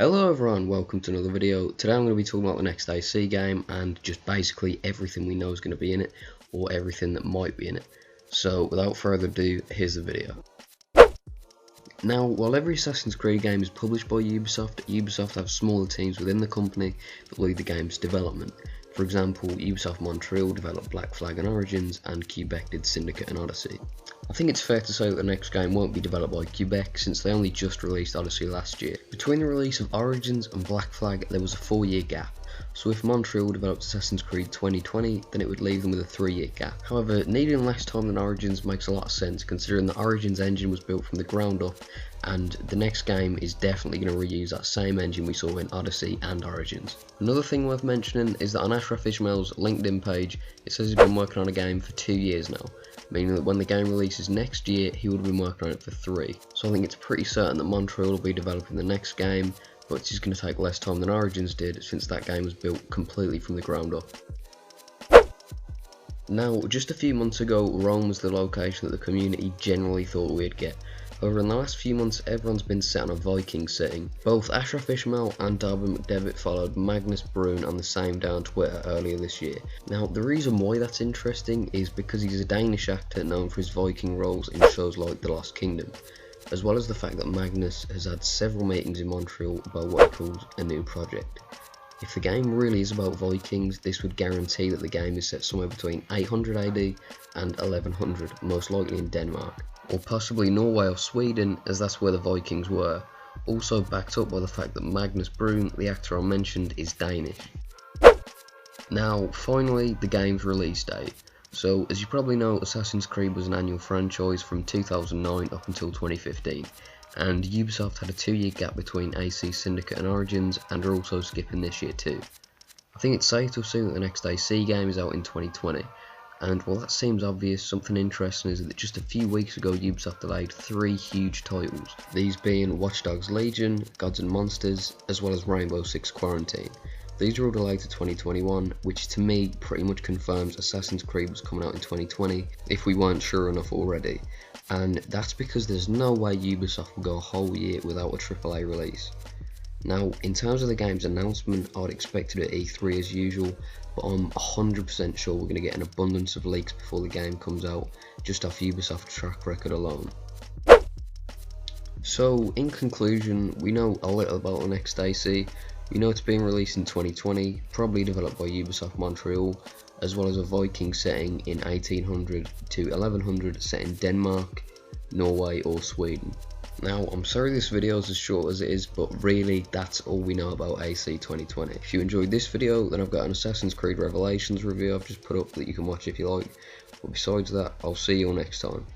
Hello everyone, welcome to another video. Today I'm going to be talking about the next AC game and just basically everything we know is going to be in it, or everything that might be in it. So without further ado, here's the video. Now, while every Assassin's Creed game is published by Ubisoft have smaller teams within the company that lead the game's development. For example, Ubisoft Montreal developed Black Flag and Origins, and Quebec did Syndicate and Odyssey. I think it's fair to say that the next game won't be developed by Quebec since they only just released Odyssey last year. Between the release of Origins and Black Flag there was a 4-year gap, so if Montreal developed Assassin's Creed 2020 then it would leave them with a 3-year gap. However, needing less time than Origins makes a lot of sense considering the Origins engine was built from the ground up, and the next game is definitely going to reuse that same engine we saw in Odyssey and Origins. Another thing worth mentioning is that on Ashraf Ismail's LinkedIn page it says he's been working on a game for 2 years now, meaning that when the game releases next year he would have been working on it for 3. So I think it's pretty certain that Montreal will be developing the next game, but it's just going to take less time than Origins did since that game was built completely from the ground up. Now, just a few months ago, Rome was the location that the community generally thought we'd get. However, in the last few months, everyone's been set on a Viking setting. Both Ashraf Ismail and Darby McDevitt followed Magnus Brune on the same day on Twitter earlier this year. Now, the reason why that's interesting is because he's a Danish actor known for his Viking roles in shows like The Lost Kingdom, as well as the fact that Magnus has had several meetings in Montreal about what he calls a new project. If the game really is about Vikings, this would guarantee that the game is set somewhere between 800 AD and 1100, most likely in Denmark, or possibly Norway or Sweden, as that's where the Vikings were, also backed up by the fact that Magnus Brune, the actor I mentioned, is Danish. Now, finally, the game's release date. So, as you probably know, Assassin's Creed was an annual franchise from 2009 up until 2015, and Ubisoft had a 2-year gap between AC Syndicate and Origins, and are also skipping this year too. I think it's safe to assume that the next AC game is out in 2020, and while that seems obvious, something interesting is that just a few weeks ago Ubisoft delayed 3 huge titles, these being Watch Dogs Legion, Gods and Monsters, as well as Rainbow Six Quarantine. These are all delayed to 2021, which to me pretty much confirms Assassin's Creed was coming out in 2020 if we weren't sure enough already, and that's because there's no way Ubisoft will go a whole year without a AAA release. Now, in terms of the game's announcement, I'd expect it at E3 as usual, but I'm 100% sure we're going to get an abundance of leaks before the game comes out, just off Ubisoft's track record alone. So, in conclusion, we know a little about the next AC. We know it's being released in 2020, probably developed by Ubisoft Montreal, as well as a Viking setting in 1800 to 1100 set in Denmark, Norway or Sweden. Now, I'm sorry this video is as short as it is, but really that's all we know about AC 2020. If you enjoyed this video, then I've got an Assassin's Creed Revelations review I've just put up that you can watch if you like, but besides that, I'll see you all next time.